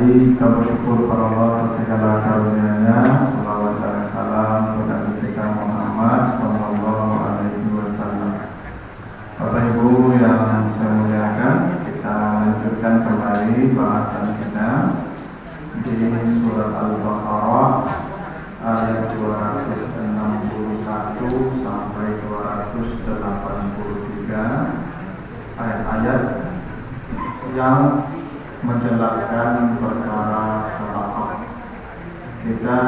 kembali kita bersyukur kepada Allah atas segala karunia-Nya. Salawat dan salam kepada Nabi Muhammad sallallahu alaihi wasallam. Bapak Ibu yang saya muliakan, kita lanjutkan kembali bahasan kita di surat Al-Baqarah ayat 261 sampai 283, ayat-ayat yang menjelaskan perkara sedekah. Kita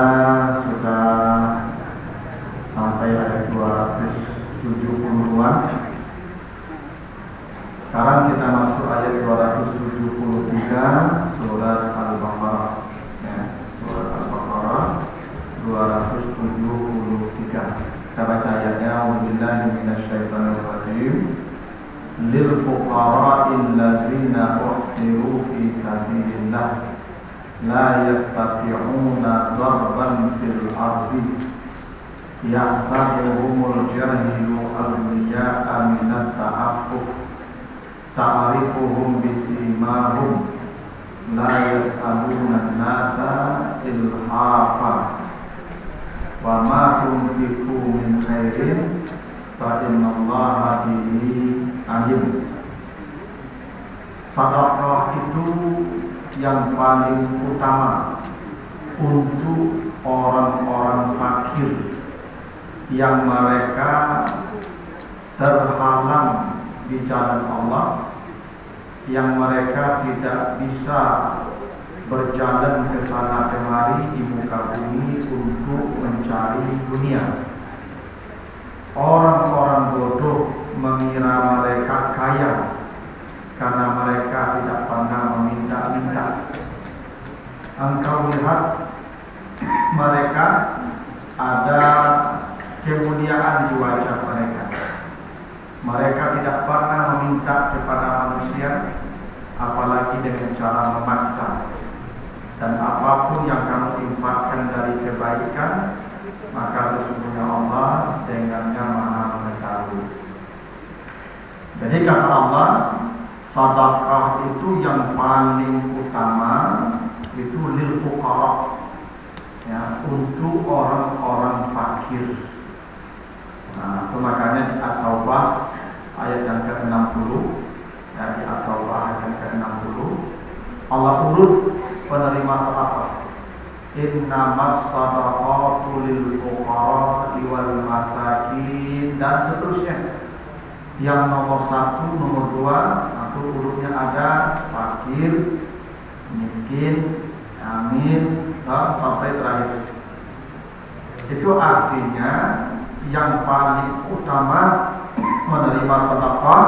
sudah sampai ayat 270-an. Sekarang kita masuk ayat 273 surat Al-Baqarah. Ya, surat Al-Baqarah 273. Kita baca ayatnya. Wabillahi minasyaitonir rajim. Lil fuqara'il ladzina uhsiru fi sabilillah la yastati'una darban fil ardi yahsabuhumul jahilu aghniya'a minat ta'affuf ta'rifuhum bisimahum la yas'aluna an-nasa ilhafa wa ma tunfiqu min khairin fa innallaha bihi alim. Sedekah itu yang paling utama untuk orang-orang fakir yang mereka terhalang di jalan Allah, yang mereka tidak bisa berjalan ke sana kemari di muka bumi untuk mencari dunia. Orang-orang bodoh mengira mereka kaya karena mereka tidak pernah meminta-minta. Engkau lihat mereka ada kemuliaan di wajah mereka. Mereka tidak pernah meminta kepada manusia, apalagi dengan cara memaksa. Dan apapun yang kamu infakkan dari kebaikan, maka sesungguhnya Allah dengannya Maha mengetahui. Jadi kata Allah, sedekah itu yang paling utama itu lil fuqara, ya, untuk orang-orang fakir. Nah, itu makanya di At-Taubah ayat yang ke-60, ya, di At-Taubah ayat yang ke-60 Allah urut penerima sedekah. Innamas shadaqatu lil fuqara'i wal masakin, dan seterusnya. Yang nomor 1, nomor 2, atau urutnya ada fakir, miskin, amin, sampai terakhir. Itu artinya yang paling utama menerima sedekah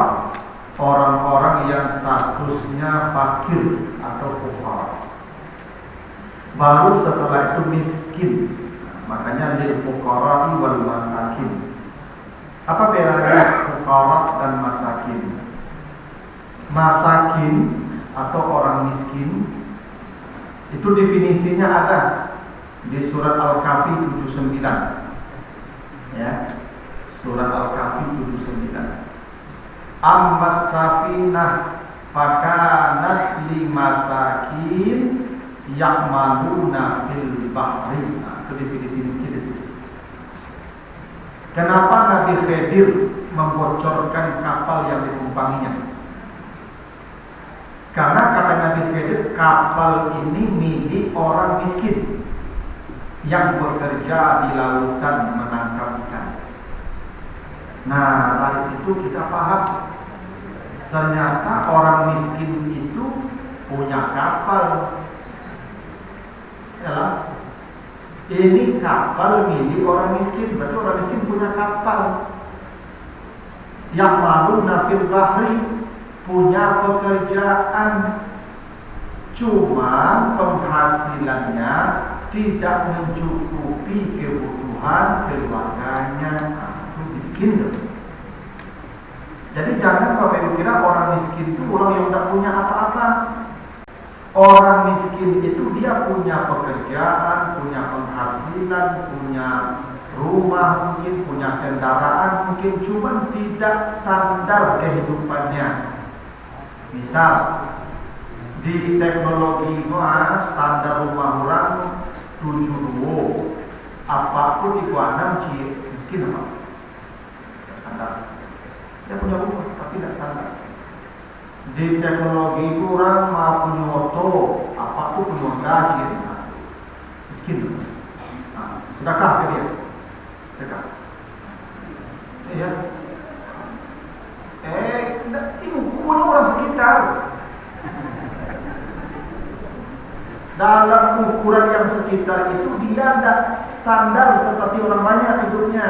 orang-orang yang statusnya fakir atau fuqara. Baru setelah itu miskin. Makanya lil fuqara'i wal masakin. Apa bedanya fuqara dan masakin? Masakin atau orang miskin itu definisinya ada di surat Al-Kahfi 79. Ya. Surat Al-Kahfi 79. Ammas safinah fakanat limasakin ya'maluna fil bahri. Nah, itu definisi miskin. Kenapa Nabi Khidir membocorkan kapal yang ditumpanginya? Karena kata Nabi Khidir, kapal ini milik orang miskin yang bekerja di lautan menangkap ikan. Nah, dari situ kita paham, ternyata orang miskin itu punya kapal. Yalah. Ini kapal milik orang miskin, berarti orang miskin punya kapal. Yang malu nafil bahri, punya pekerjaan, cuma penghasilannya tidak mencukupi kebutuhan keluarganya. Itu miskin. Jadi jangan Bapak Ibu kira orang miskin itu orang yang tidak punya apa-apa. Orang miskin itu dia punya pekerjaan, punya penghasilan, punya rumah mungkin, punya kendaraan mungkin, cuma tidak standar kehidupannya. Misal, Di teknologi itu standar rumah orang 72. Apapun itu anak miskin apa? Standar. Dia punya rumah tapi tidak standar. Di teknologi itu orang mau punya moto, apapun punya gaji miskin. Sedekah ke dia. Sedekah. Iya. Itu hukuman orang sekitar. Dalam ukuran yang sekitar itu dia ada standar seperti orang banyak hidupnya.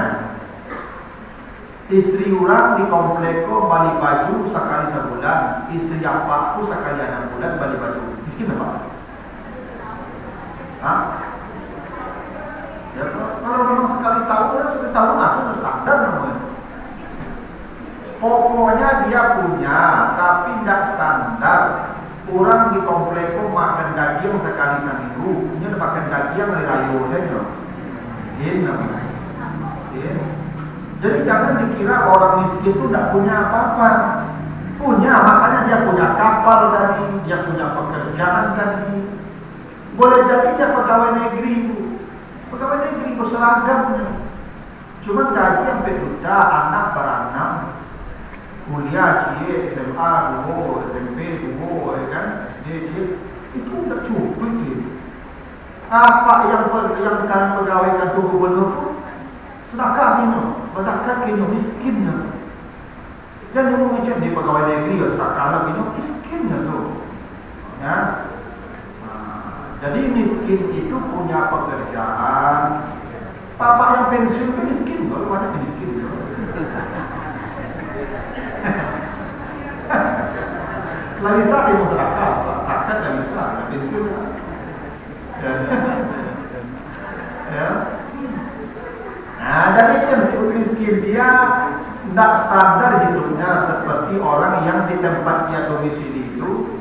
Istri orang di kompleko beli baju sekali sebulan, istri apakku sekali 6 bulan beli baju. Miskin apa? Hah? Ya, kalau memang sekali tahun aku standar namanya. Pokoknya dia punya, tapi tidak standar. Orang di kompleko makan daging sekali seminggu, ini makan daging dari rayu saja. Ini namanya. Jadi jangan dikira orang miskin itu tidak punya apa-apa. Punya, makanya dia punya kapal tadi, dia punya pekerjaan tadi. Boleh jadi dia pegawai negeri itu. Pegawai negeri berseragamnya. Cuma gaji sampai juta, anak beranak. Kuliah, SMA, SMP, ya kan? SD, itu udah cukup gitu. Apa yang kami pegawai kantor gubernur itu? Sedekah ini, sedekah ini miskinnya. Jangan ngomong di pegawai negeri ya sekarang ini miskinnya tuh. Ya. Jadi miskin itu punya pekerjaan. Bapak yang pensiun itu miskin, kalau banyak miskin. Lagi saya mau sedekah, takkan nggak bisa, pensiun. Ya. Nah, jadi yang disebut miskin dia tidak standar hidupnya seperti orang yang di tempat dia domisili itu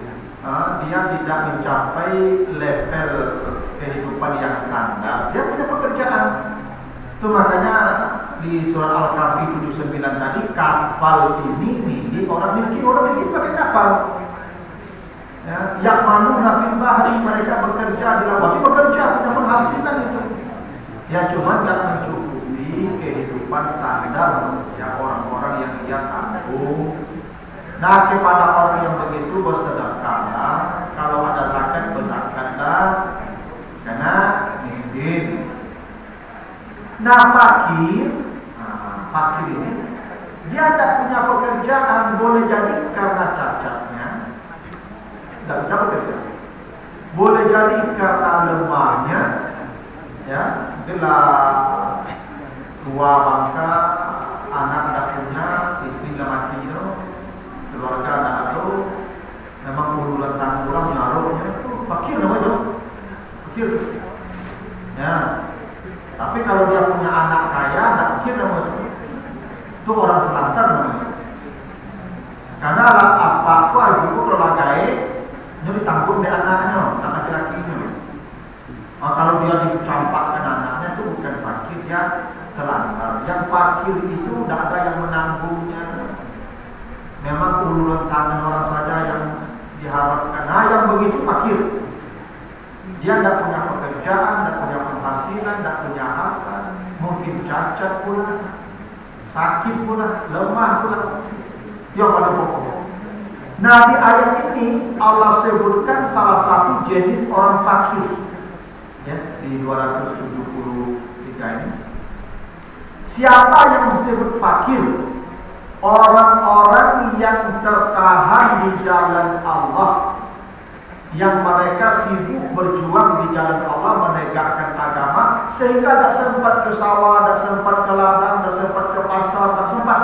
dia tidak mencapai level kehidupan yang standar. Dia punya pekerjaan. Itu makanya di surat Al-Kahfi 79 tadi kapal ini milik orang miskin pakai kapal. Ya, yang malu nafil bahari mereka bekerja di laut, bekerja punya penghasilan itu. Ya cuma tidak mencukupi kehidupan standar ya orang-orang yang dia tanggung. Nah kepada orang yang begitu bersedekahlah, kalau ada zakat berzakatlah, karena miskin. Nah fakir ini dia tidak punya pekerjaan, boleh jadi karena cacatnya tidak bisa bekerja, boleh jadi karena lemahnya. Ya, itulah tua bangka, anak tak punya, istri tak mati itu, keluarga tak ada, memang uluran tangan orang menaruhnya, fakir namanya, fakir. Ya, tapi kalau dia punya anak kaya, tak fakir namanya, itu orang terlantar namanya. Karena apa itu kalau lagai, dia ditanggung di anaknya, anak laki-lakinya. Kalau dia dicampakkan anaknya itu bukan fakir, dia telantar. Yang fakir itu tidak ada yang menanggungnya. Memang uluran tangan orang saja yang diharapkan. Nah yang begitu fakir. Dia tidak punya pekerjaan, tidak punya penghasilan, tidak punya apa. Mungkin cacat pula, sakit pula, lemah pula. Dia pada pokok. Nah di ayat ini Allah sebutkan salah satu jenis orang fakir. Ya, di 273 ini. Siapa yang disebut fakir? Orang-orang yang tertahan di jalan Allah, yang mereka sibuk berjuang di jalan Allah menegakkan agama, sehingga tak sempat ke sawah, tak sempat ke ladang, tak sempat ke pasar, tak sempat.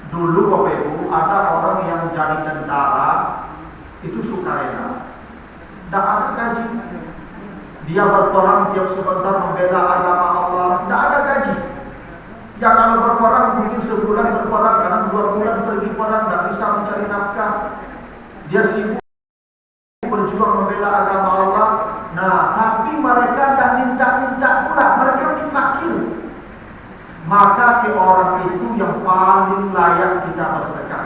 Dulu Bapak Ibu ada orang yang jadi tentara itu sukarela, tak ada gaji. Dia berperang tiap sebentar membela agama Allah, tidak ada gaji. Ya kalau berperang mungkin sebulan berperang, kadang 2 bulan pergi perang, tidak bisa mencari nafkah. Dia sibuk berjuang membela agama Allah. Nah, tapi mereka tak minta-minta pula, mereka fakir. Maka ke orang itu yang paling layak kita bersedekah.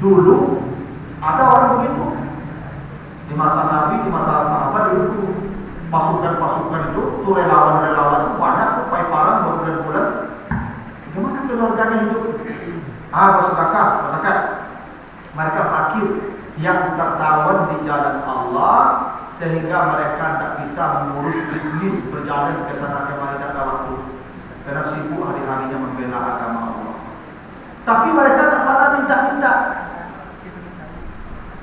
Dulu Ada orang begitu. Di masa Nabi, di masa sahabat itu pasukan-pasukan itu, tuh relawan-relawan itu banyak, tuh paiparan berbulan-bulan. Gimana keluarganya hidup? Bersedekah. Mereka fakir yang tertawan di jalan Allah sehingga mereka tak bisa mengurus bisnis berjalan ke sana kemari tak ada waktu karena sibuk hari-harinya membela agama Allah. Tapi mereka tak pernah minta-minta.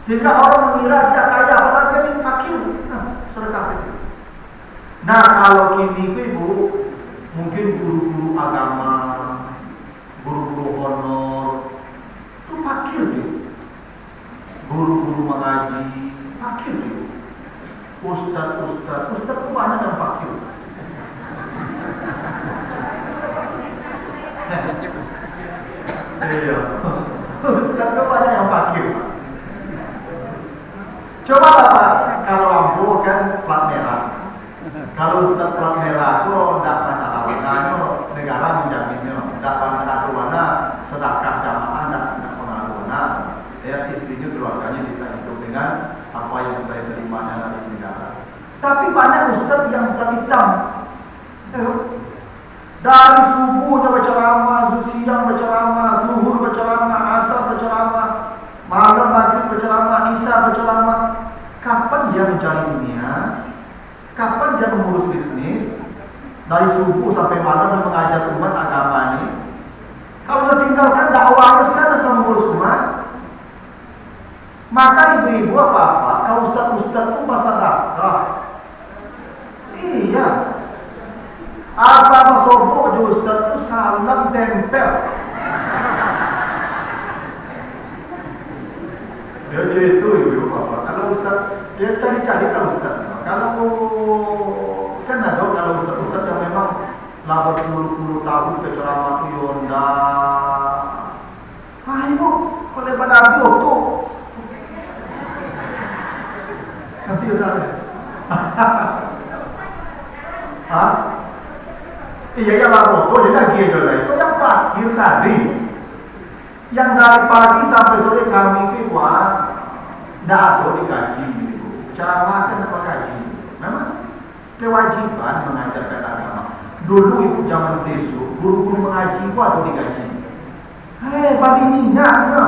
Sehingga orang mengira dia kaya, padahal dia ini fakir. Sedekah itu. Nah, kalau kini ibu, mungkin guru-guru agama, guru-guru honor, itu fakir dia. Guru-guru mengaji, fakir dia. Ustaz itu banyak yang fakir. Iya, Ustaz itu banyak yang fakir. Coba Pak, kalau lampu kan plat merah. Kalau Ustaz plat merah itu tidak masalah. Karena negara menjaminnya. Tidak pengaruh mana sedekah jamaah tidak pengaruh mana. Ya istrinya keluarganya bisa hidup dengan apa yang sudah diterimanya dari negara. Tapi banyak Ustaz yang hitam. Dari subuhnya berceramah, siang berceramah, zuhur berceramah, asar berceramah, malam maghrib berceramah, isya berceramah. Kapan dia mencari dunia? Kapan dia mengurus bisnis? Dari subuh sampai malam dia mengajar umat agama ini. Kalau dia tinggalkan dakwahnya sana atau mengurus umat, maka ibu-ibu apa-apa, kalau ustaz-ustaz itu bersedekah. Iya. Asal sobo di ustaz itu salam tempel. Ya itu ibu bapak. Kalau ustaz, dia cari-cari kalau ustaz. Kalau kan ada kalau ustaz yang memang lah berpuluh-puluh tahun berceramah di Honda. Ibu, boleh pada itu. Nanti udah. Iya ya lah foto dia lagi aja lah. Itu yang fakir tadi. Yang dari pagi sampai sore kami itu tidak ada dikaji. Cara makan apa gaji? Memang kewajiban mengajarkan agama. Dulu itu zaman siswa, guru-guru mengaji itu ada digaji. Bagi minyaknya.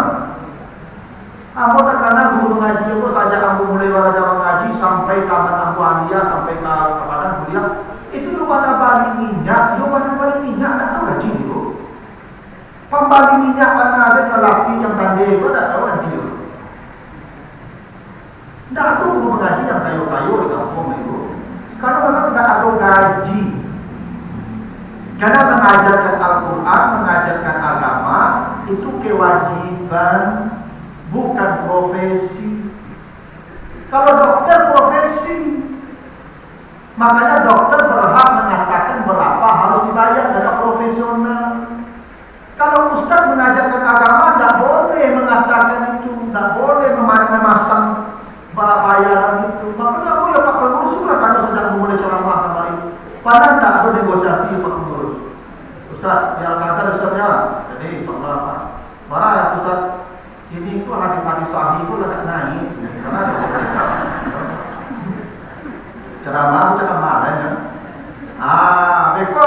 Aku terkadang guru mengaji itu saja aku mulai belajar mengaji sampai kapan aku Andia sampai ke kepada kuliah. Itu lu pada balik minyak, tak tahu gaji itu. Pembalik minyak mana ada lelaki yang pandai itu tak tahu gaji itu. Tidak ada guru mengaji yang kayu-kayu di kampung itu. Karena memang tidak ada gaji. Karena mengajarkan Al-Quran, mengajarkan agama itu kewajiban, bukan profesi. Kalau dokter profesi, makanya dokter berhak mengatakan berapa harus dibayar dari profesional. Kalau ustaz mengajarkan agama, tidak boleh mengatakan itu, tidak boleh memasang bayaran itu. Makanya aku ya Pak Pengurus sudah kalau sedang mulai ceramah kemarin. Padahal tidak ada negosiasi Pak Pengurus. Ustaz, yang kata Ustaznya, jadi Pak marah ya Ustaz. Ini itu hadis-hadis sahih itu tidak naik. Karena ceramah itu cakap mana ya? Mereka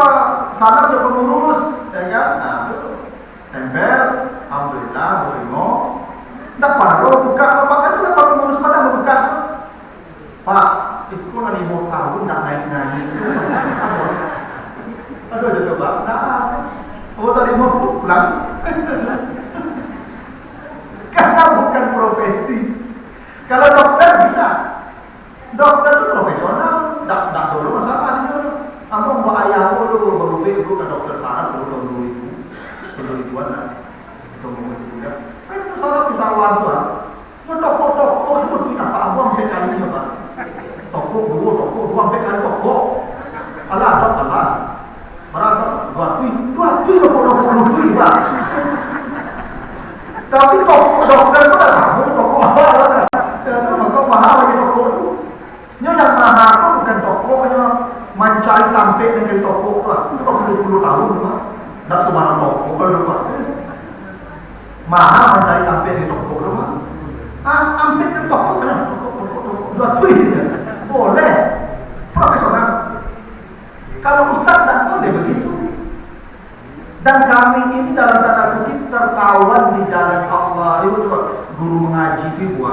salah dia pengurus, ya kan? Nah, itu tempel, alhamdulillah, berimo. Tak perlu buka, makanya itu Pak Pengurus pada membuka. Pak, itu kan 5 tahun tak naik-naik. Aduh, ada coba. Tadi mau pulang. Karena bukan profesi. Kalau dokter bisa. Dokter itu profesional. Tak dulu masalah dulu. Kamu mau ayah dulu berubah ke dokter saraf dulu tahun 2000-an lah. Itu mau juga. Itu saraf bisa wantu lah. Toko seperti apa? Abang saya kali apa? Toko dua sampai kali toko. Allah. Berapa? 2 tuh lah. Tapi toko dokter itu dah tahu toko apa lah. Itu maka mahal lagi toko itu. Yang mahal itu bukan toko hanya mencari sampai dengan toko lah. Itu 20 tahun lah. Tak sembarang toko kalau lupa. Mahal mencari sampai di toko lah. ibu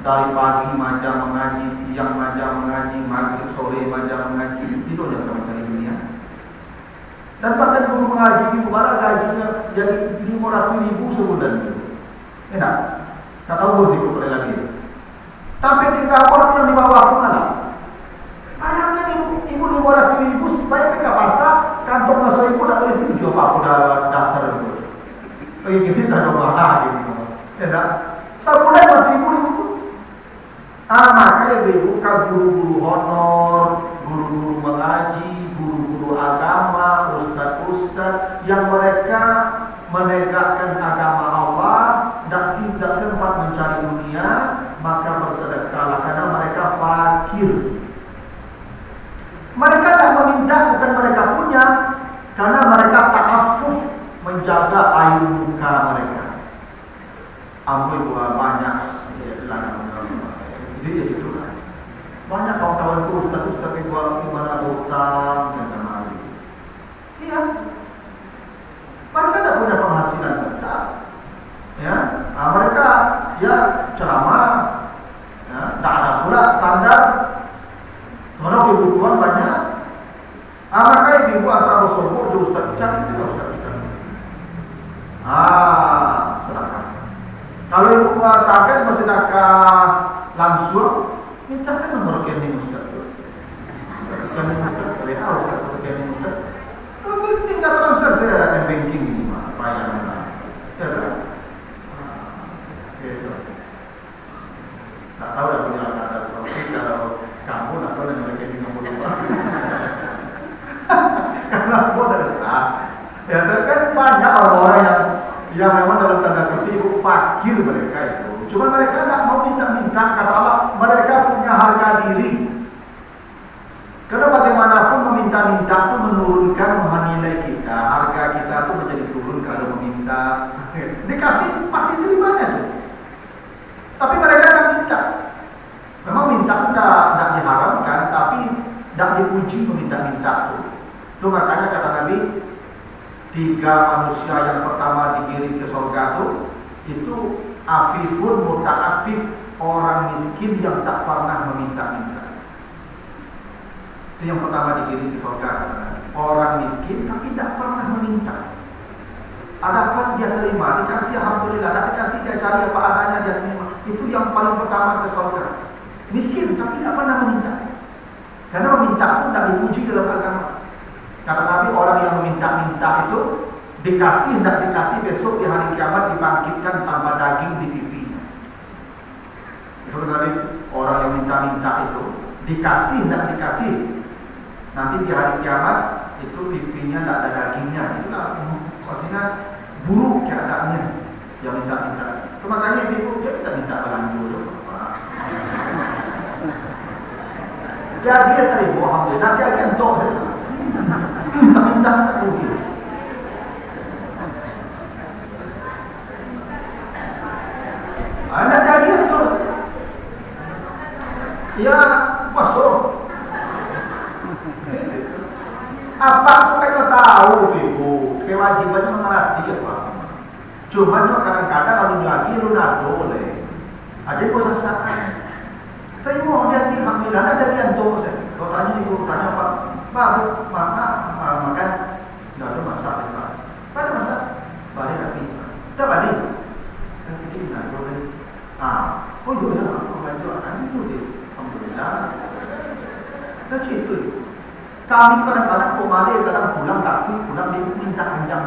dari pagi maja mengaji, siang maja mengaji, maghrib sore maja mengaji, itu yang sama dari dunia. Dan bahkan guru mengaji ibu bara gajinya jadi 500.000 sebulan itu. Enak, tak tahu bersih boleh lagi. Tapi di kantor yang di bawah pun ada. Ayamnya ibu 500.000 supaya mereka pasang kantor masuk ibu tak boleh setuju apa dah dasar itu. Bagi kita tak ada masalah gitu. Enak, sebulan 4.000. Makanya bukan guru-guru honor, guru-guru mengaji, guru-guru agama, ustaz-ustaz yang mereka menegakkan agama Allah dan tidak sempat mencari dunia, maka bersedekahlah karena mereka fakir. Mereka tak meminta, bukan mereka punya, karena mereka ta'affuf menjaga air muka mereka. Ambil banyak jadi ya gitu lah. Banyak kawan-kawan itu ustaz-ustaz yang buat gimana utang dan lain-lain. Iya. Mereka tak punya penghasilan tetap. Ya, mereka ya ceramah, ya, tak ada pula standar. Mana kebutuhan banyak. Maka ibu asal bersombong je ustaz cari tidak ustaz kita. Sedekah. Kalau ibu sakit bersedekah langsung, minta kan nomor rekening ustaz. Rekening ustaz, boleh tahu ustaz rekening ustaz. Kalau tinggal transfer saya ada banking ini mah, bayar mana? Ya kan? Gitu. Tak tahu dah punya ada seperti kalau kamu nak tahu dengan rekening nomor lupa. Karena aku dah sah. Ya kan banyak orang-orang yang memang dalam tanda kutip fakir mereka itu. Cuma mereka tak mau minta-minta, kata Allah, mereka punya harga diri. Karena bagaimanapun meminta-minta itu menurunkan menilai kita, harga kita itu menjadi turun kalau meminta. Dikasih pasti terimanya tuh. Tapi mereka tak minta. Memang minta tidak diharamkan, tapi tidak dipuji meminta-minta tuh. Itu makanya kata Nabi, 3 manusia yang pertama digiring ke surga itu afifun muta'afif, orang miskin yang tak pernah meminta-minta. Itu yang pertama digiring ke surga. Orang miskin tapi tak pernah meminta. Adapun dia terima, dikasih alhamdulillah, tak dikasih dia cari apa adanya dia terima. Itu yang paling pertama ke surga. Miskin tapi tak pernah meminta. Karena meminta pun tak dipuji dalam agama. Kata Nabi, orang yang meminta-minta itu dikasih, tidak dikasih, besok di hari kiamat dibangkitkan tanpa daging di pipinya. Itu tadi orang yang minta-minta itu dikasih, tidak dikasih, nanti di hari kiamat itu pipinya tidak ada dagingnya. Itulah artinya buruk keadaannya yang minta-minta. Makanya ibu dia tidak minta berlanjut. Jadi dia tadi alhamdulillah nanti akan tok. Minta-minta tak rugi. Ada jadi tu. Ya, masuk. Apa aku kena tahu ibu, kewajibannya mengerti apa. Cuma kadang-kadang kalau lagi lu nak boleh. Ada kau sasaran. Terima dia di alhamdulillah ada yang tu saya. Kau tanya ibu tanya apa? Baru makan, tidak ada masalah Pak. Pada masak, balik lagi. Tak balik. Kan kita nak boleh. Oh iya, aku belajar akan itu dia. Alhamdulillah. Macam itu. Kami kadang-kadang kembali, kadang pulang tapi pulang dia minta panjang.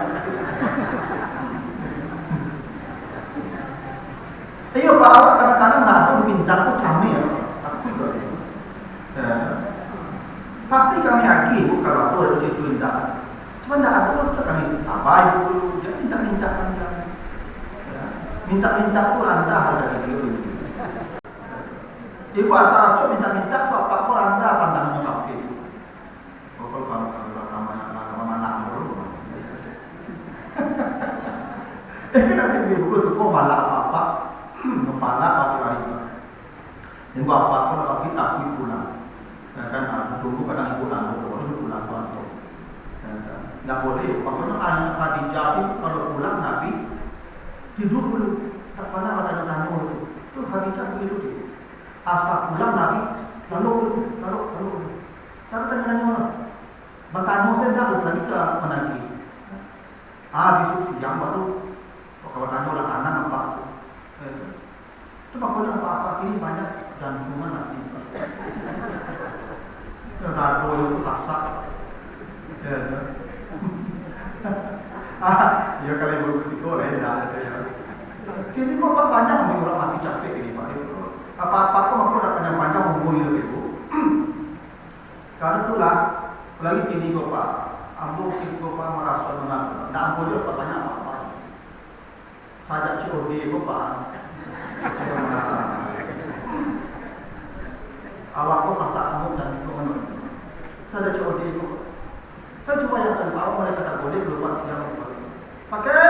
Iya Pak, kadang-kadang nak minta tu kami ya. Aku juga. Pasti kami yakin kalau aku itu minta. Cuma tidak ada tu kami sabar dulu. Jangan minta-minta panjang. Minta-minta tu anda harga diri. Ibu asal aku minta-minta bapak pun anda pandangnya sakit. Kalau mana dulu. Nanti ibu suka malak bapak, malak lagi. Yang bapak pun lagi tapi pulang. Kan tunggu kadang ibu lalu, baru pulang waktu. Tidak boleh. Pokoknya anak Khadijah itu kalau pulang Nabi tidur dulu. Tak pernah ada tanya itu. Itu Itu Khadijah begitu dia. Asal pulang Nabi, lalu. Tapi tanya mana? Bertanya saya dah lagi ke mana lagi? Besok siang baru. Kalau tanya orang anak nampak. Coba kau yang apa ini banyak jantungan nanti. Rado itu tasak. Ya kali berisiko lain dah. Kini kok banyak orang mati capek ini Pak. Apa-apa kok aku nak panjang hubungi itu. Karena itulah, lagi kini kok Pak. Ambo kok Pak merasa menang. Tak ambo dia bertanya apa-apa. Sajak COD kok Pak. Awak kok masak kamu dan itu menurut. Sajak COD kok. Saya cuma yang tahu mereka tak boleh keluar siang. Pakai.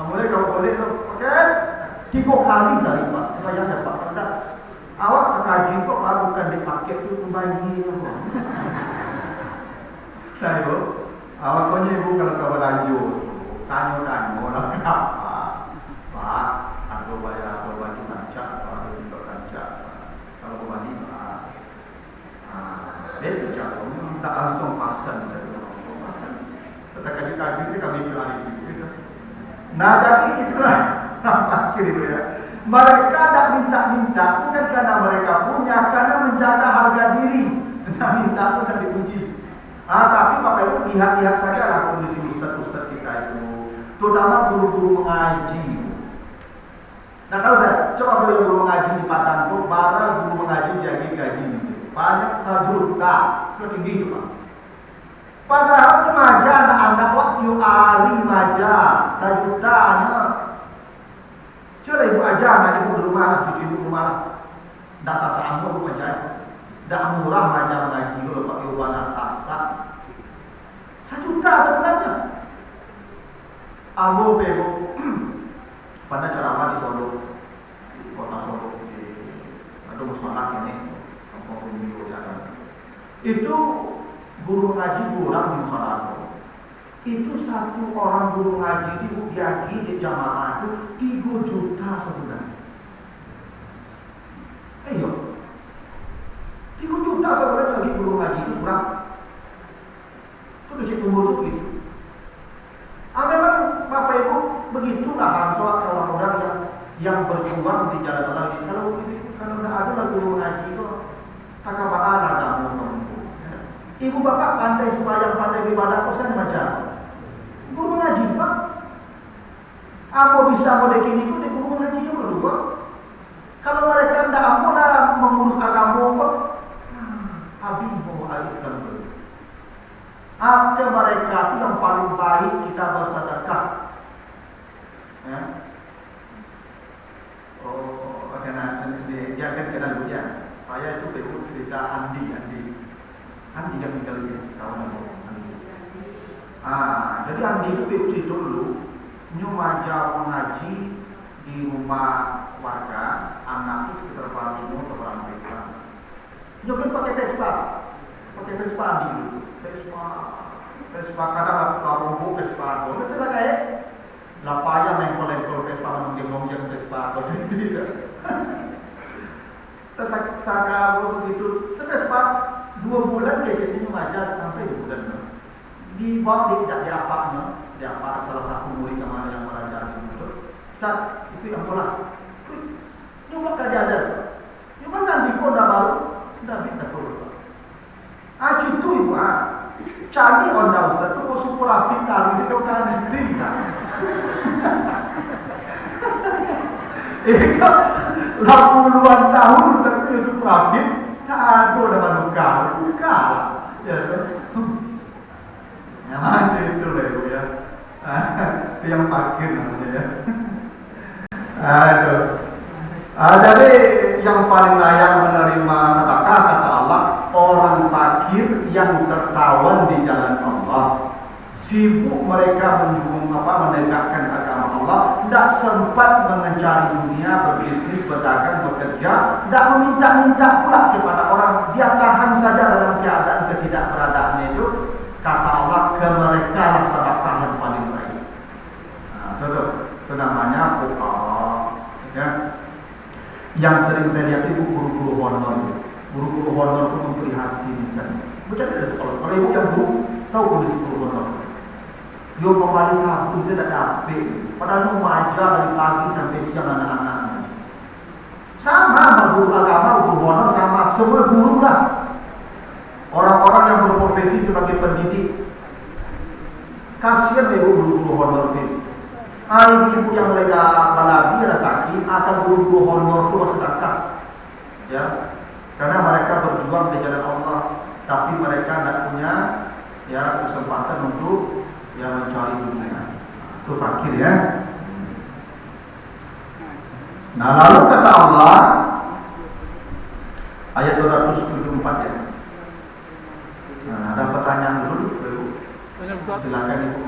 Boleh kalau boleh pakai 3 kali dari Pak. Saya dapat pada awak kaji kok bukan dipakai tu bayi apa. Saya awak punya ibu kalau kau belanja tanya lah kenapa Pak ada bayar baju kancak atau tidak kancak kalau kembali itu jauh tak langsung pasang tetapi kaji itu kami pelajari itu. Nah jadi itulah akhir itu ya. Mereka tak minta-minta bukan karena mereka punya, karena menjaga harga diri. Tak minta itu kan dipuji. Tapi Bapak Ibu lihat-lihat saja lah kondisi ustaz-ustaz kita itu, terutama guru-guru mengaji. Nah tahu saya, coba kalau guru mengaji di Patangko, para guru mengaji jadi gaji banyak 1 juta, itu tinggi itu Pak. Padahal remaja anak-anak waktu ahli maja 1 juta nya. Coba ibu ajar anak ibu di rumah, cuci ibu rumah. Dah sasa amur maja. Dah murah maja mengaji kalau pakai uang sasa. 1 juta sebenarnya. Amur ibu pada ceramah di Solo, di kota Solo, ada musyawarah ini, kampung Bumi Jakarta. Itu guru ngaji kurang di Malaysia. Itu 1 orang guru ngaji di Ukiaki di jamaah itu 3 juta sebulan. Ayo, 3 juta sebulan lagi guru ngaji itu kurang. Itu di situ itu. Memang Bapak Ibu begitulah soal orang-orang yang berjuang di jalan Allah. Kalau tidak ada guru ngaji itu takabah ada kamu. Ibu bapak pandai sembahyang, pandai ibadah, kosan macam guru ngaji Pak. Apa bisa boleh kini pun guru ngaji itu berdua. Kalau mereka tidak ampun mengurus agama Pak, habis mau aliskan dulu. Ada mereka itu yang paling baik kita bersedekah. Ya. Jangan kenal dulu ya. Saya itu ikut cerita Andi yang tinggal di tahun lalu. Jadi Andi itu dulu nyumaja mengaji di rumah warga, anak itu sekitar Palembang atau Palembang. Nyobain pakai Vespa Andi dulu. Vespa kadang Vespa itu sudah kayak lapaya mengkol Vespa menonjol Vespa atau tidak. Terus begitu, Vespa 2 bulan dia jadi mengajar sampai 2 bulan. Dibawa di apa salah satu murid yang belajar itu. Ustaz, itu yang bola. Coba kerja ada. Cuma nanti kau dah baru, dah bisa turun. Itu ibu cari orang Ustaz tu kau super apikan itu kan diterima. Itu 80-an tahun Ustaz itu super apik. Tak ada dalam luka ya namanya itu lah ibu ya. Itu yang fakir namanya ya. Jadi yang paling layak menerima sedekah kata Allah orang fakir yang tertawan di jalan Allah. Sibuk mereka menegakkan agama Allah, tidak sempat mengejar dunia, berbisnis, berdagang, bekerja, tidak meminta-minta pula kepada orang. Dia tahan saja dalam keadaan ketidakberadaan itu. Kata Allah, ke mereka lah sedekah yang paling baik. Itu nama fuqara. Ya. Yang sering saya lihat itu guru-guru honor. Guru-guru honor itu memprihatinkan. Bukan ada sekolah. Kalau ibu yang guru tahu kondisi guru honor. Dia kembali Sabtu dia tak dapat. Padahal itu mengajar dari pagi sampai siang anak-anaknya. Sama guru agama, guru honor sama semua guru lah. Orang-orang yang berprofesi sebagai pendidik. Kasihan deh guru-guru honor ini. Ibu yang lega baladi ada sakit atau guru-guru honor itu sedekah. Ya. Karena mereka berjuang di jalan Allah, tapi mereka tidak punya ya kesempatan untuk ya mencari dunia. Itu fakir ya. Nah, lalu kata Allah ayat 274 ya. Nah, ada pertanyaan dulu, Ibu. Silakan Ibu.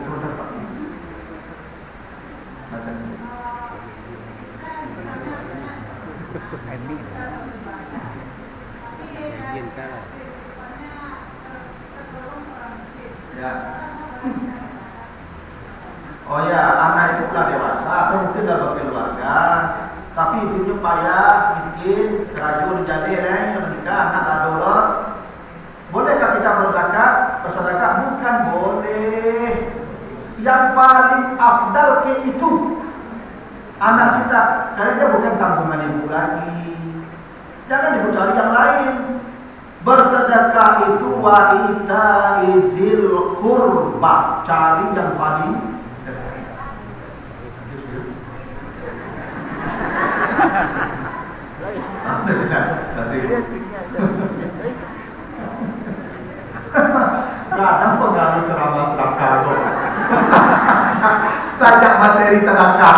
Ya. Oh ya, anak itu sudah dewasa atau mungkin sudah berkeluarga, tapi ibunya payah, miskin, rajin jadi yang menikah, anak adolor. Bolehkah kita berzakat? Bersedekah? Bukan boleh. Yang paling afdal ke itu anak kita, karena dia bukan tanggungan ibu lagi. Jangan ibu cari yang lain. Bersedekah itu wa'ita izil kurba, cari yang paling nggak ada pengaruh ceramah sedekah. Sajak materi sedekah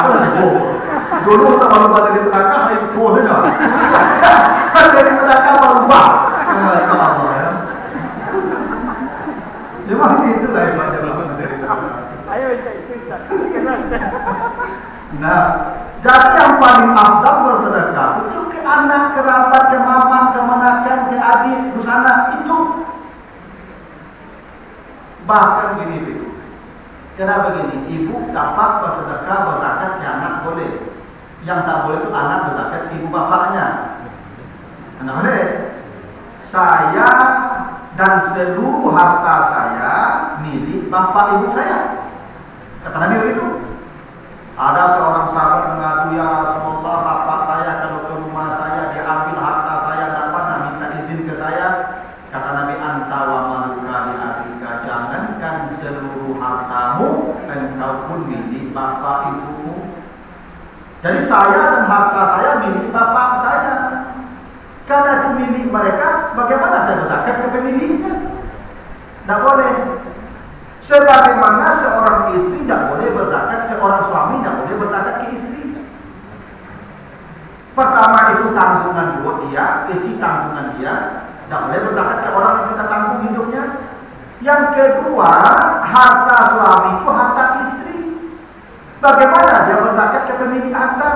dulu sama materi sedekah itu aja. Materi sedekah berubah. Memang itu lah yang materi sedekah. Ayo nah, jadi yang paling afdal bersedekah itu ke anak, kerabat, ke mama, ke menakan, ke adik, ke sana itu. Bahkan gini Ibu, karena begini, ibu dapat bersedekah berzakat ke anak boleh. Yang tak boleh itu anak berzakat ke ibu bapaknya. Anak boleh. Saya dan seluruh harta saya milik bapak ibu saya. Kata Nabi begitu. Ada seorang sahabat mengadu, ya Rasulullah, bapak saya kalau ke rumah saya diambil harta saya, tak pernah minta izin ke saya. Kata Nabi, anta wa maluka li abika, jangankan seluruh hartamu, engkau pun milik bapak ibumu. Jadi saya dan harta saya milik bapak saya. Karena itu milik mereka, bagaimana saya berzakat ke pemiliknya? Tidak boleh. Sebagaimana seorang istri tidak boleh berzakat, seorang suami tidak boleh berzakat ke istri. Pertama itu tanggungan buat dia, isi tanggungan dia, tidak boleh berzakat ke orang yang kita tanggung hidupnya. Yang kedua, harta suami itu harta istri. Bagaimana dia berzakat ke pemilik harta?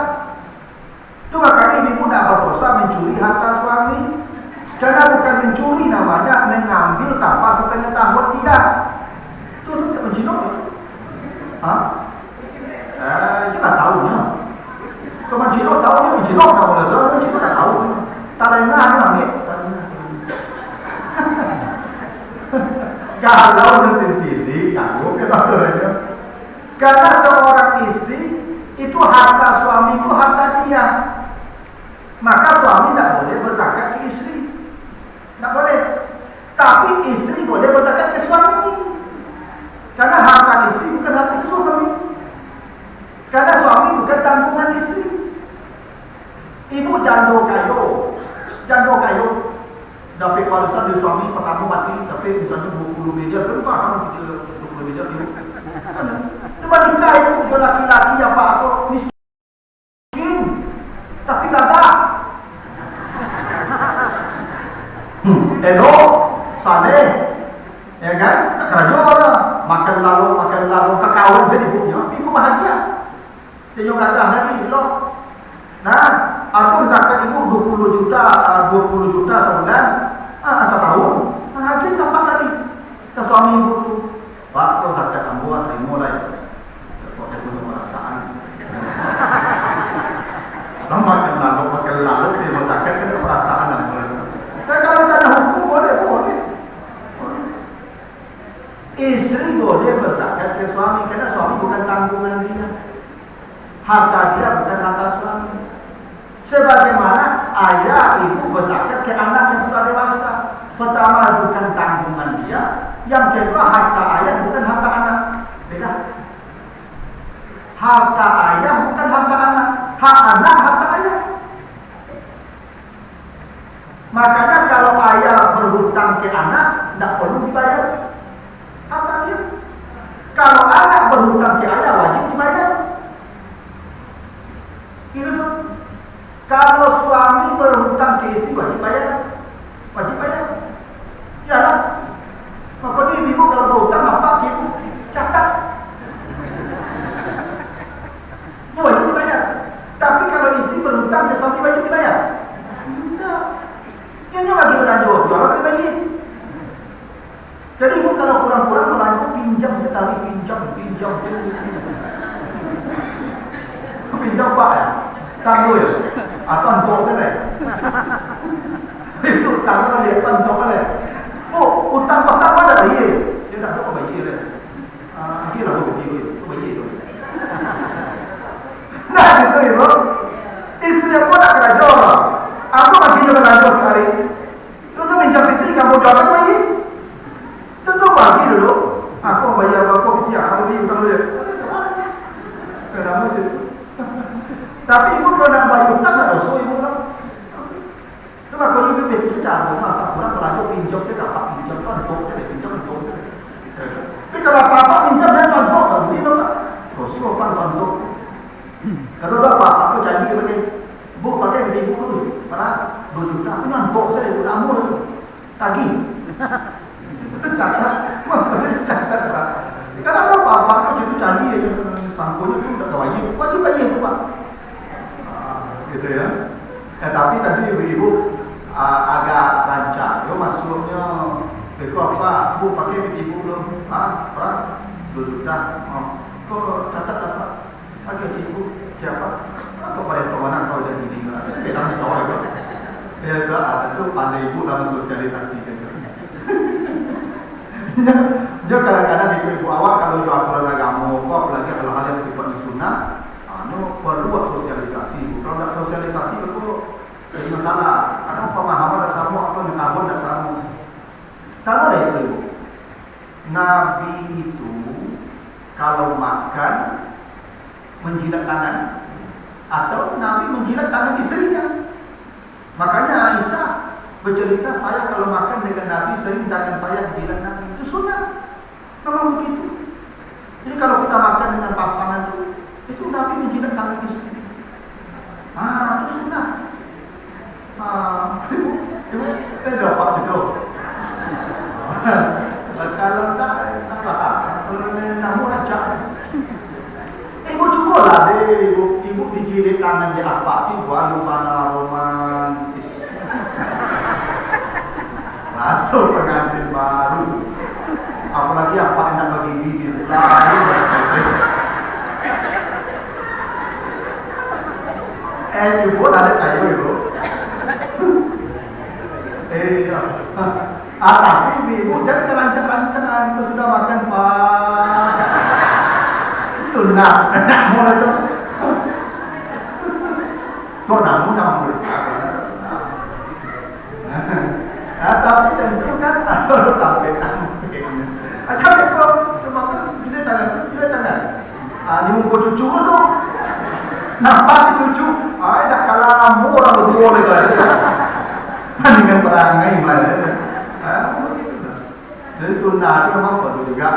Itu makanya ibu tidak berdosa mencuri harta suami. Karena bukan mencuri namanya, mengambil tanpa sepengetahuan tidak. Itu menjinok itu. Hah? Itu tak tahu ya. Kalau menjinok tahu ya menjinok tak boleh tahu, menjinok tak tahu. Talengah ambil. Kalau mesin pilih, kamu kenapa aja? Karena seorang istri itu harta suami itu harta dia. Maka suami tidak boleh berzakat ke istri. Tidak boleh. Tapi istri boleh berzakat ke suami. Karena harta istri bukan harta suami. Karena suami bukan tanggungan istri. Ibu jando kayu. Dapat warisan dari suami pertama mati, tapi misalnya 20 miliar, berapa kan 20 miliar ibu? Cuma nikah itu laki-laki apa aku miskin, tapi gagah. Edo, saleh, ya kan? Kerja orang makan lalu kekawin jadi ibu bahagia. Dia gagah lagi loh. Nah, aku zakat ibu 20 juta sebulan, setahun. Nah, dia dapat lagi ke suami ibu tu. Pak, kau zakat ambuan, mulai. Kau punya perasaan. bukan tanggungan dia. Yang kedua, harta ayah bukan harta anak. Beda. Harta ayah bukan harta anak. Hak anak harta ayah. Makanya kalau ayah berhutang ke anak, tidak perlu dibayar harta dia. Kalau anak berhutang ke ayah, wajib dibayar. Gitu tuh. Kalau suami berhutang ke istri, wajib bayar. Wajib bayar. Yalah. Makanya ibu kalau berhutang apa ibu catat. Wajib dibayar. Tapi kalau istri berhutang ke suami, wajib dibayar. Tidak. Ini lagi berlanjut, jualan dibayar. Jadi ibu kalau kurang-kurang berlanjut pinjam sekali, pinjam. Pinjam pak ya? Tangguh ya? Atau antuk kan ya? Besok tangguh ya, antuk kan ya? Oh, utang patah pada bayi. Dia tak tahu bayi ya. Dia lah bayi itu. Nah, itu ibu. Istri aku nak kerja orang. Aku masih juga lanjut sekali. Terus minjam itu kamu jualan bayi. Tentu bagi dulu. Aku bayar apa kecil, aku beli utang dulu. Kenapa sih? Tapi ibu kalau nak bayar utang tak dosa ibu kan? Cuma kalau ibu betul sedang, masa orang terlanjur pinjam saya dapat pinjam contoh saya pinjam contoh. Tapi kalau apa-apa pinjam saya contoh kan, itu tak dosa kan contoh. Kalau apa aku janji pakai bu pakai ibu dulu, mana 2 juta, aku contoh saya ibu kamu tu, tagi. Catat. Kenapa apa aku itu janji sangkunya itu tak wajib bayar tu pak. Gitu ya. Tapi tadi ibu-ibu agak rancang. Yo maksudnya, itu apa? Bu pakai ibu belum? Berapa? 2 juta. Kok catat apa? Pakai ibu siapa? Atau pada kawanan kau jadi ini? Beda nih kau itu. Ya itu pandai ibu dalam sosialisasi gitu. Dia kadang-kadang ibu awak kalau jual keluarga kamu, apalagi kalau hal yang sifatnya sunnah, perlu sosialisasi. Kalau tidak sosialisasi itu jadi masalah. Karena pemahaman dan sama apa mengabur dan sama. Sama lah itu. Nabi itu kalau makan menjilat tangan atau Nabi menjilat tangan istrinya. Makanya Aisyah bercerita, saya kalau makan dengan Nabi sering tangan saya jilat Nabi. Itu sunnah. Memang begitu. Jadi kalau kita makan dengan pasangan itu Nabi menjilat tangan istri. Itu sunnah. Saya dapat juga. Kalau tak apa? Namun ajak. Ibu cuba lah deh, ibu dijilat tangan dia apa? Ibu mana romantis. Masuk pengantin baru. Apalagi apa yang bagi bibir lain. Ibu ada saya ibu. Tapi ibu jangan kelancar-lancaran itu sudah makan pak. Sunnah. Mulai tu. Kau namun tapi tentu kan harus sampai sampai. Tapi kok cuma kita jangan. Ni muka cucu tu. Nampak cucu. Dah kalah orang berdua lagi. Dengan perangai mana? Jadi sunnah itu memang perlu juga.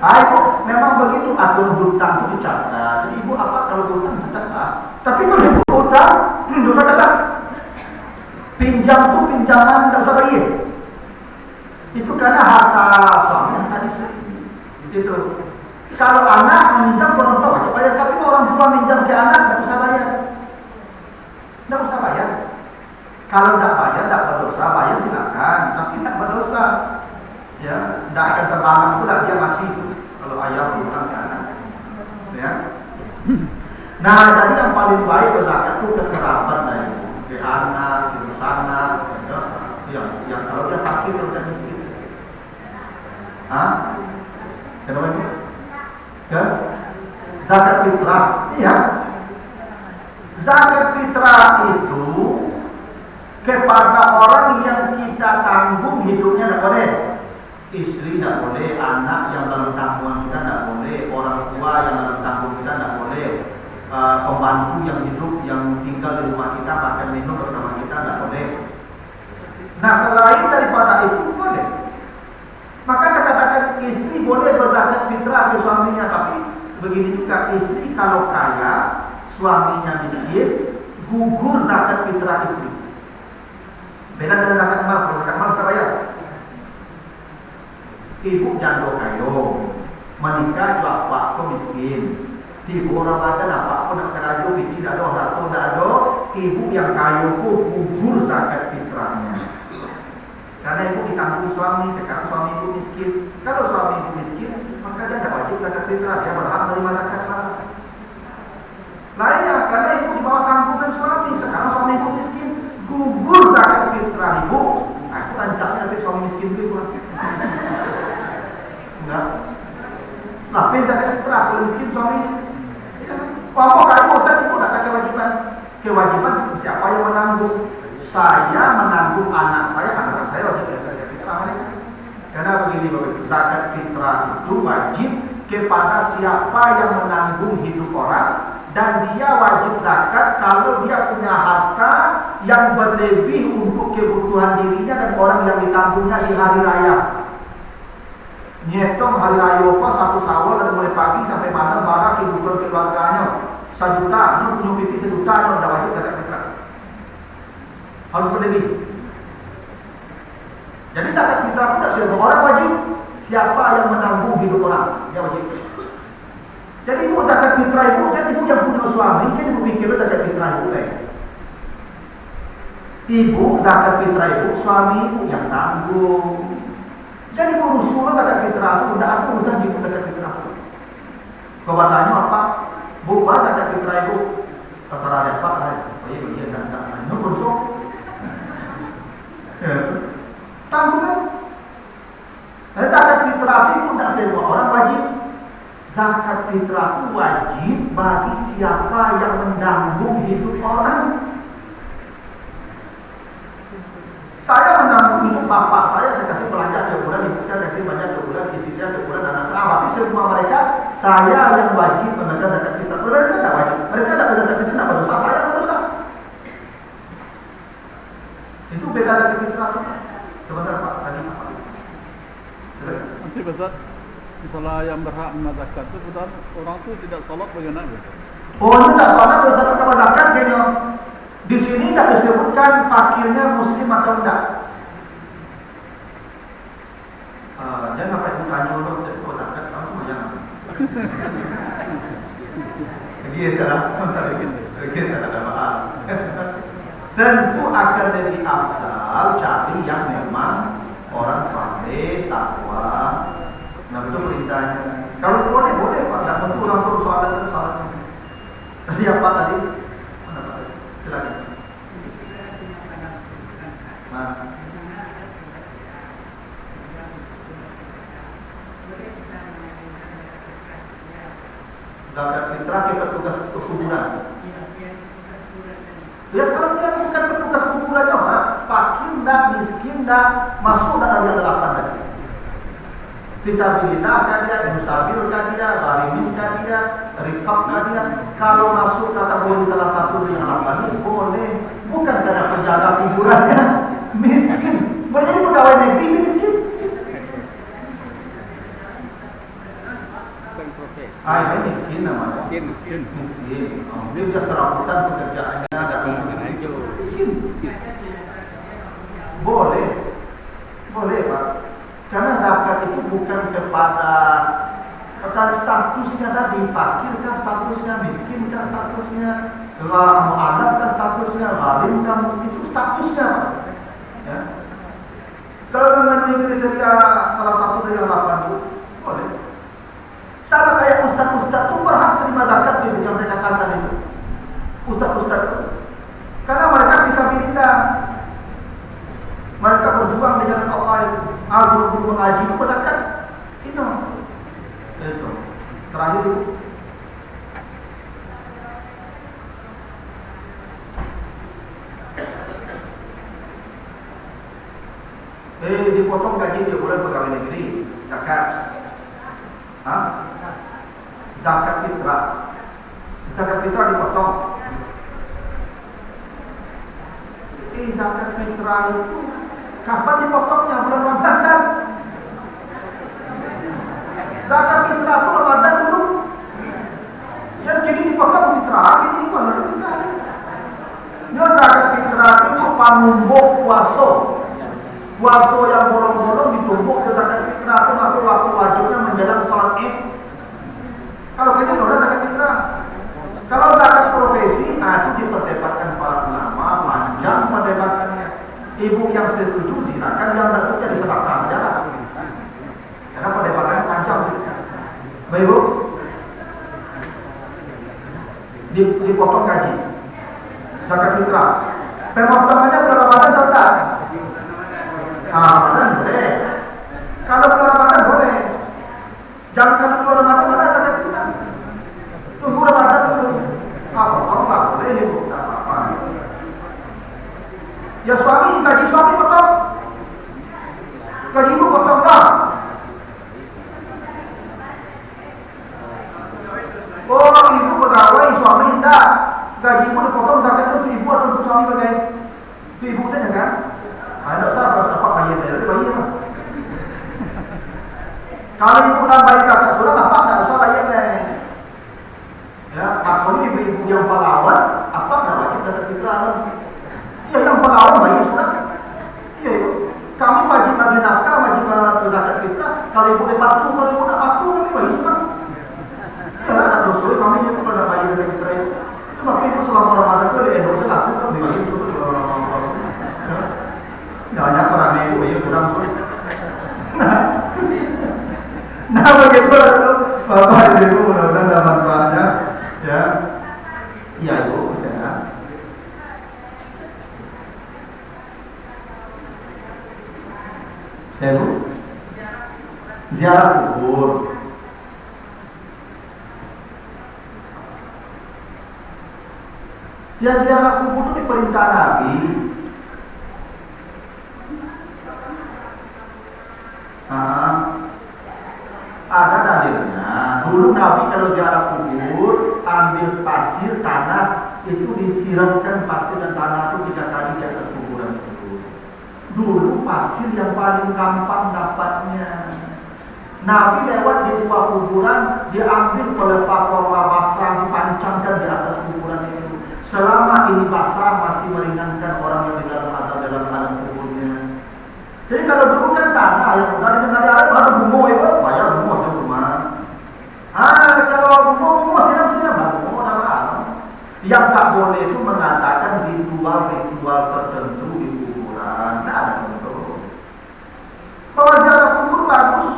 Ibu memang begitu atur hutang itu dicatat. Jadi ibu apa kalau hutang dicatat. Tapi kalau ibu hutang, dosa catat. Pinjam itu pinjaman tak usah bayar. Itu karena harta suami yang tadi itu. Kalau anak meminjam orang tua wajib bayar. Tapi kalau orang tua minjam ke anak tak usah bayar. Tak usah bayar. Kalau tak bayar tak berdosa, bayar silakan. Tapi tak berdosa. Ya, tidak akan terlambat pula dia masih itu. Kalau ayah hutang ke anak. Ya. Nah, tadi yang paling baik zakat itu kekerabat dari ke anak, ke sana, yang kalau dia fakir dia miskin. Kenapa itu? Ya? Zakat fitrah, iya. Zakat fitrah itu kepada orang yang kita tanggung hidupnya tidak boleh. Istri tidak boleh, anak yang dalam tanggungan kita tidak boleh, orang tua yang dalam tanggungan kita tidak boleh, pembantu yang hidup, yang tinggal di rumah kita, makan minum bersama kita tidak boleh. Nah, selain daripada itu boleh. Maka saya katakan istri boleh berzakat fitrah ke suaminya, tapi begini juga istri kalau kaya, suaminya miskin, gugur zakat fitrah istri. Beda dengan zakat mal, kalau zakat mal kita bayar. Ibu jando kayo, menikah juga pak ko miskin. Ibu orang ada nak pak ko nak kerajo, tidak ada orang tua tidak ada. Ibu yang kayo ko gugur zakat fitrahnya. Karena ibu ditanggung suami, sekarang suami ibu miskin. Kalau suami ibu miskin, maka dia tidak wajib zakat fitrah, dia berhak menerima zakat fitrah. Lainnya, karena ibu di bawah tanggungan suami, sekarang suami ibu miskin, gugur zakat fitrah ibu. Nah, itu rancangnya nanti suami miskin itu. Enggak. Nah, zakat fitrah kalau miskin suami. Kalau kamu Ustaz ibu tidak ada kewajiban. Kewajiban siapa yang menanggung? Saya menanggung anak saya wajib zakat fitrah mereka. Karena begini Bapak, zakat fitrah itu wajib kepada siapa yang menanggung hidup orang, dan dia wajib zakat kalau dia punya harta yang berlebih untuk kebutuhan dirinya dan orang yang ditanggungnya di hari raya. Nyetong hari raya apa satu Syawal dari mulai pagi sampai malam barang kebutuhan keluarganya 1 juta, punya pipi 1 juta, tidak wajib zakat fitrah. Harus berlebih. Jadi zakat fitrah tidak semua orang wajib. Siapa yang menanggung hidup orang, dia wajib. Jadi ibu zakat fitrah itu, kan ibu yang punya suami, kan ibu pikir zakat fitrah itu ibu zakat fitrah itu suami ibu yang tanggung. Jadi urusan zakat fitrah itu tidak ada urusan ibu zakat fitrah. Kewajibannya apa? Bu, zakat fitrah itu terserah dia pak, oh iya bagian dan itu urusan. Tanggungan. Zakat fitrah itu tidak semua orang wajib. Zakat fitrah itu wajib bagi siapa yang menanggung hidup orang. Saya menanggung hidup bapak saya kasih belanja 2 bulan, ibu saya kasih banyak 2 bulan, istri saya 2 bulan, anak saya. Tapi semua mereka, saya yang wajib menegak zakat fitrah. Mereka tidak wajib. Mereka tidak zakat fitrah, tidak berdosa. Saya yang berdosa. Itu beda zakat fitrah. Sebentar Pak, tadi apa? Nanti besar, misalnya yang berhak menerima zakat itu betul orang itu tidak sholat bagaimana? Oh, ini tidak sholat berzakat sama zakat kayaknya. Di sini tidak disebutkan fakirnya muslim atau tidak. Dia ngapain mukanya untuk jadi zakat? Kamu cuma jangan. Jadi salah, mungkin salah ada maaf. Tentu akan lebih afdal cari yang memang orang saleh, takwa. Nah itu perintahnya. Kalau boleh Pak. Tidak tentu orang terus soalan. Tadi apa tadi? Mana Pak? Silakan. Nah. Zakat fitrah ke petugas kuburan. Ya kalau dia bukan petugas kuburan Pak, fakir dah, miskin dah, masuk dalam yang 8 tadi. Fisabilillah kan dia, musafir kan dia, gharimin kan dia, rikab kan dia. Kalau masuk kategori salah satu yang 8 ini boleh, bukan karena penjaga kuburannya miskin, menjadi pegawai negeri miskin. Ini miskin namanya. Miskin. Dia sudah serabutan pekerjaannya, ada miskin. Boleh Pak. Karena zakat itu bukan kepada statusnya tadi, fakir kan statusnya, miskin kan statusnya, mu'alaf kan statusnya, gharim kan itu statusnya Pak. Ya. Kalau dengan kriteria salah satu dari yang 8 itu boleh. Sama kayak ustaz-ustaz itu berhak terima zakat itu yang saya katakan itu. Ustaz-ustaz itu. Karena mereka bisa pindah. Mereka berjuang di jalan Allah itu. Guru mengaji itu berzakat. Itu. Terakhir itu. Dipotong gaji 3 bulan pegawai negeri, zakat. Zakat fitrah. Zakat fitrah dipotong. Zakat fitrah itu kapan dipotongnya? Bulan Ramadan kan? Zakat fitrah itu Ramadan dulu. Yang jadi dipotong fitrah, ini bukan fitrah. Dia zakat fitrah itu panumbuk puasa. Puasa yang bolong-bolong ditumbuk ke zakat fitrah itu maka waktu wajibnya menjelang sholat Id. Kalau kayak gitu zakat fitrah. Kalau zakat profesi, itu diperdebatkan para ulama, panjang perdebatannya. Ibu yang setuju silakan, yang tidak setuju diserahkan aja lah. Karena perdebatannya panjang. Baik Bu, dipotong gaji, zakat fitrah. Pemotongannya bulan Ramadan tetap. Ramadan boleh. Kalau bulan Ramadan boleh. Jangan kalau bulan Ramadan mana zakat fitrah. Tunggu Ramadan dulu. Potong nggak boleh Ibu, tak apa-apa. Ya suami, gaji suami potong. Gaji ibu potong lah. Oh, ibu pegawai, suami tidak. Gaji ibu dipotong, zakat itu ibu atau untuk suami bagai? Itu ibu saja kan? Ada usah dapat bayar dari bayi mah. Kalau ibu nak bayar zakat sudah apa? Tak usah bayar deh. Ya, kalau ibu yang pahlawan, apa nak bayar zakat fitrah? Ya, yang pahlawan bayar sudah. Ya, kami wajib bagi nafkah, wajib zakat fitrah. Kalau ibu patuh, kalau ibu tak patuh, kami bayar sudah. Ya, ada dosa kami itu pada bayar zakat fitrah itu. Tapi itu selama Ramadan itu di Indonesia lakukan di bayar itu. Banyak orang ibu bayar kurang pun. Nah begitu itu Bapak Ibu mudah-mudahan ada manfaatnya ya. Iya Ibu ya. Ya Bu, ziarah kubur. Ya ziarah kubur itu diperintah Nabi. Ada dalilnya. Dulu Nabi kalau ziarah kubur ambil pasir tanah itu disiramkan pasir dan tanah itu 3 kali di atas kuburan itu. Dulu pasir yang paling gampang dapatnya. Nabi lewat di 2 kuburan diambil pelepah-pelepah basah dipancangkan di atas kuburan itu. Selama ini basah masih meringankan orang yang di dalam alam kuburnya. Jadi kalau dulu kan tanah yang udah dikenal baru bungo itu bayar bungo di rumah. Kalau bungo siram bungo apa? Yang tak boleh itu mengatakan ritual tertentu di kuburan. Tidak ada contoh. Kalau ziarah kubur bagus,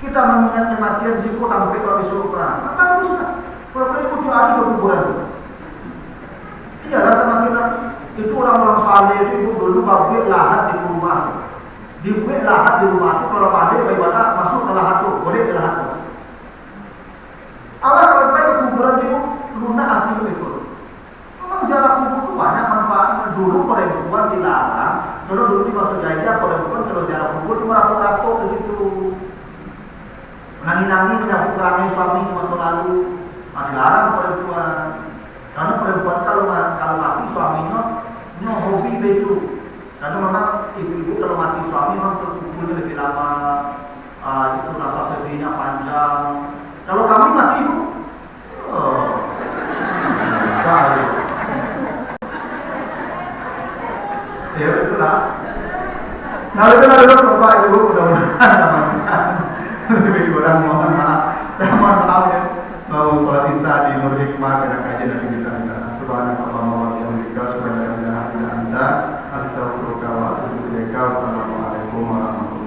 kita mengingat kematian siku sampai kalau disuruh perang. Bagus lah. Kalau itu hari ke kuburan. Iya rasa makin itu orang-orang saleh itu dulu bawa lahat di rumah. Dibuat lahat di rumah itu kalau balik bagaimana masuk ke lahat itu, boleh ke lahat itu. Awal kalau baik kuburan itu lunak hati itu. Memang ziarah kubur itu banyak manfaatnya. Dulu perempuan dilarang. Kalau dulu di masa jahiliyah perempuan kalau ziarah kubur cuma rapuh-rapuh di situ. Nangis-nangis menyambut ramai suami di masa lalu. Dilarang perempuan. Karena perempuan kalau mati suaminya hobi itu. Karena memang ibu-ibu kalau mati suami memang terkumpulnya lebih lama, itu rasa sedihnya panjang. Kalau kami mati ibu, ya itulah. Nah itulah dulu Bapak Ibu mudah-mudahan lebih kurang mohon maaf. Saya mohon maaf ya. Mau sholat isya di Nur Hikmah karena kajian dari kita. Subhanallah wa bihamdika asyhadu an la ilaha illa anta astaghfiruka wa atubu ilaika. Wassalamualaikum warahmatullahi wabarakatuh.